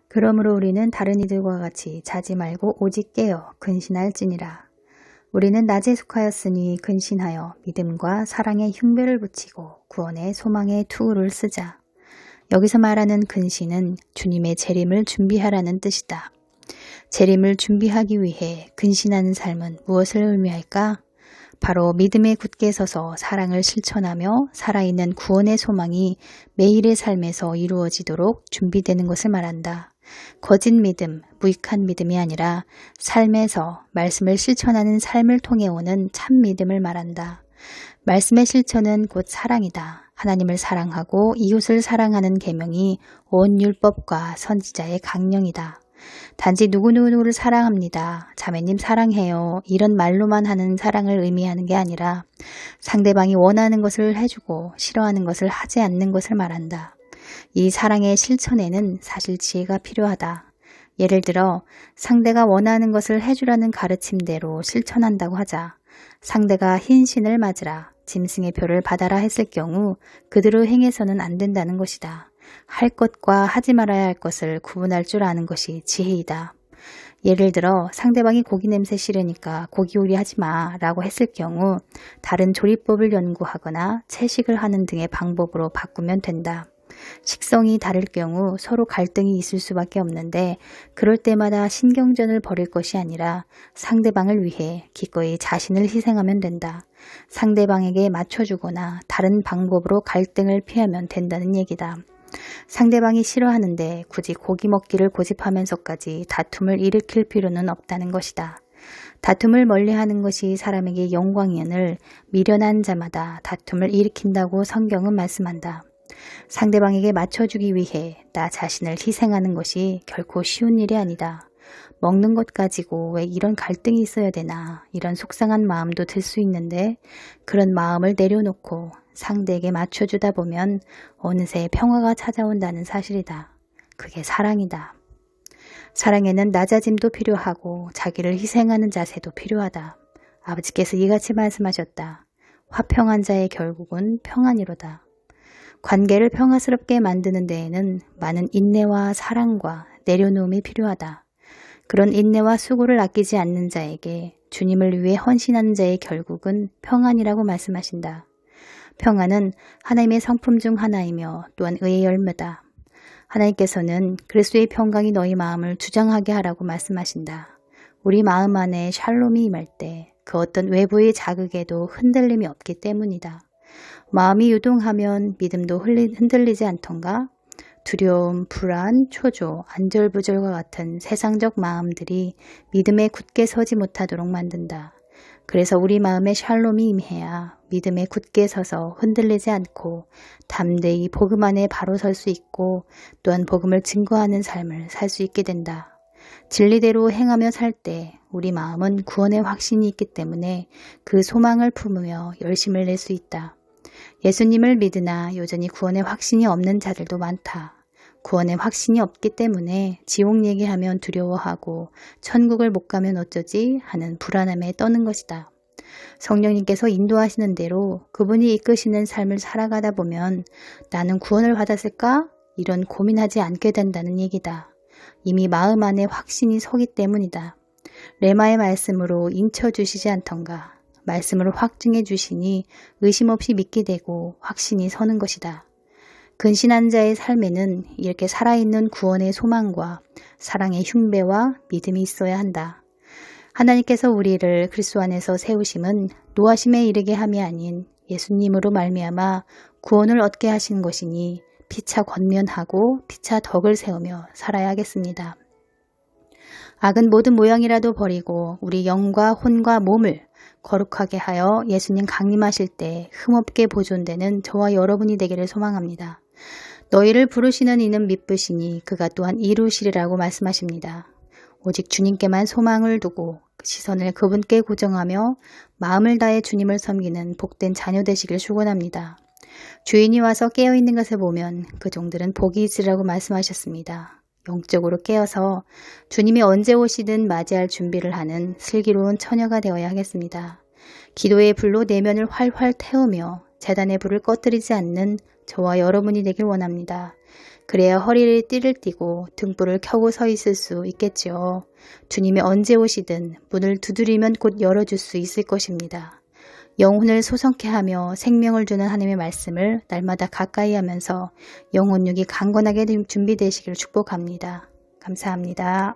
그러므로 우리는 다른 이들과 같이 자지 말고 오직 깨어 근신할지니라. 우리는 낮에 속하였으니 근신하여 믿음과 사랑의 흉배를 붙이고 구원의 소망의 투구를 쓰자. 여기서 말하는 근신은 주님의 재림을 준비하라는 뜻이다. 재림을 준비하기 위해 근신하는 삶은 무엇을 의미할까? 바로 믿음에 굳게 서서 사랑을 실천하며 살아있는 구원의 소망이 매일의 삶에서 이루어지도록 준비되는 것을 말한다. 거짓 믿음, 무익한 믿음이 아니라 삶에서 말씀을 실천하는 삶을 통해 오는 참 믿음을 말한다. 말씀의 실천은 곧 사랑이다. 하나님을 사랑하고 이웃을 사랑하는 계명이 온 율법과 선지자의 강령이다. 단지 누구누구를 사랑합니다. 자매님 사랑해요. 이런 말로만 하는 사랑을 의미하는 게 아니라 상대방이 원하는 것을 해주고 싫어하는 것을 하지 않는 것을 말한다. 이 사랑의 실천에는 사실 지혜가 필요하다. 예를 들어 상대가 원하는 것을 해주라는 가르침대로 실천한다고 하자. 상대가 흰 신을 맞으라, 짐승의 표를 받아라 했을 경우 그대로 행해서는 안 된다는 것이다. 할 것과 하지 말아야 할 것을 구분할 줄 아는 것이 지혜이다. 예를 들어 상대방이 고기 냄새 싫으니까 고기 요리 하지 마 라고 했을 경우 다른 조리법을 연구하거나 채식을 하는 등의 방법으로 바꾸면 된다. 식성이 다를 경우 서로 갈등이 있을 수밖에 없는데 그럴 때마다 신경전을 벌일 것이 아니라 상대방을 위해 기꺼이 자신을 희생하면 된다. 상대방에게 맞춰주거나 다른 방법으로 갈등을 피하면 된다는 얘기다. 상대방이 싫어하는데 굳이 고기 먹기를 고집하면서까지 다툼을 일으킬 필요는 없다는 것이다. 다툼을 멀리하는 것이 사람에게 영광이오늘 미련한 자마다 다툼을 일으킨다고 성경은 말씀한다. 상대방에게 맞춰주기 위해 나 자신을 희생하는 것이 결코 쉬운 일이 아니다. 먹는 것 가지고 왜 이런 갈등이 있어야 되나 이런 속상한 마음도 들 수 있는데 그런 마음을 내려놓고 상대에게 맞춰주다 보면 어느새 평화가 찾아온다는 사실이다. 그게 사랑이다. 사랑에는 낮아짐도 필요하고 자기를 희생하는 자세도 필요하다. 아버지께서 이같이 말씀하셨다. 화평한 자의 결국은 평안이로다. 관계를 평화스럽게 만드는 데에는 많은 인내와 사랑과 내려놓음이 필요하다. 그런 인내와 수고를 아끼지 않는 자에게 주님을 위해 헌신하는 자의 결국은 평안이라고 말씀하신다. 평안은 하나님의 성품 중 하나이며 또한 의의 열매다. 하나님께서는 그리스도의 평강이 너희 마음을 주장하게 하라고 말씀하신다. 우리 마음 안에 샬롬이 임할 때 그 어떤 외부의 자극에도 흔들림이 없기 때문이다. 마음이 유동하면 믿음도 흔들리지 않던가? 두려움, 불안, 초조, 안절부절과 같은 세상적 마음들이 믿음에 굳게 서지 못하도록 만든다. 그래서 우리 마음에 샬롬이 임해야 믿음에 굳게 서서 흔들리지 않고 담대히 복음 안에 바로 설 수 있고 또한 복음을 증거하는 삶을 살 수 있게 된다. 진리대로 행하며 살 때 우리 마음은 구원의 확신이 있기 때문에 그 소망을 품으며 열심을 낼 수 있다. 예수님을 믿으나 여전히 구원의 확신이 없는 자들도 많다. 구원의 확신이 없기 때문에 지옥 얘기하면 두려워하고 천국을 못 가면 어쩌지 하는 불안함에 떠는 것이다. 성령님께서 인도하시는 대로 그분이 이끄시는 삶을 살아가다 보면 나는 구원을 받았을까? 이런 고민하지 않게 된다는 얘기다. 이미 마음 안에 확신이 서기 때문이다. 레마의 말씀으로 인쳐주시지 않던가. 말씀으로 확증해 주시니 의심 없이 믿게 되고 확신이 서는 것이다. 근신한 자의 삶에는 이렇게 살아있는 구원의 소망과 사랑의 흉배와 믿음이 있어야 한다. 하나님께서 우리를 그리스도 안에서 세우심은 노하심에 이르게 함이 아닌 예수님으로 말미암아 구원을 얻게 하신 것이니 피차 권면하고 피차 덕을 세우며 살아야 하겠습니다. 악은 모든 모양이라도 버리고 우리 영과 혼과 몸을 거룩하게 하여 예수님 강림하실 때 흠없게 보존되는 저와 여러분이 되기를 소망합니다. 너희를 부르시는 이는 미쁘시니 그가 또한 이루시리라고 말씀하십니다. 오직 주님께만 소망을 두고 시선을 그분께 고정하며 마음을 다해 주님을 섬기는 복된 자녀 되시길 축원합니다. 주인이 와서 깨어있는 것을 보면 그 종들은 복이 있으리라고 말씀하셨습니다. 영적으로 깨어서 주님이 언제 오시든 맞이할 준비를 하는 슬기로운 처녀가 되어야 하겠습니다. 기도의 불로 내면을 활활 태우며 재단의 불을 꺼뜨리지 않는 저와 여러분이 되길 원합니다. 그래야 허리를 띠를 띠고 등불을 켜고 서 있을 수 있겠지요. 주님이 언제 오시든 문을 두드리면 곧 열어줄 수 있을 것입니다. 영혼을 소성케 하며 생명을 주는 하나님의 말씀을 날마다 가까이 하면서 영혼육이 강건하게 준비되시기를 축복합니다. 감사합니다.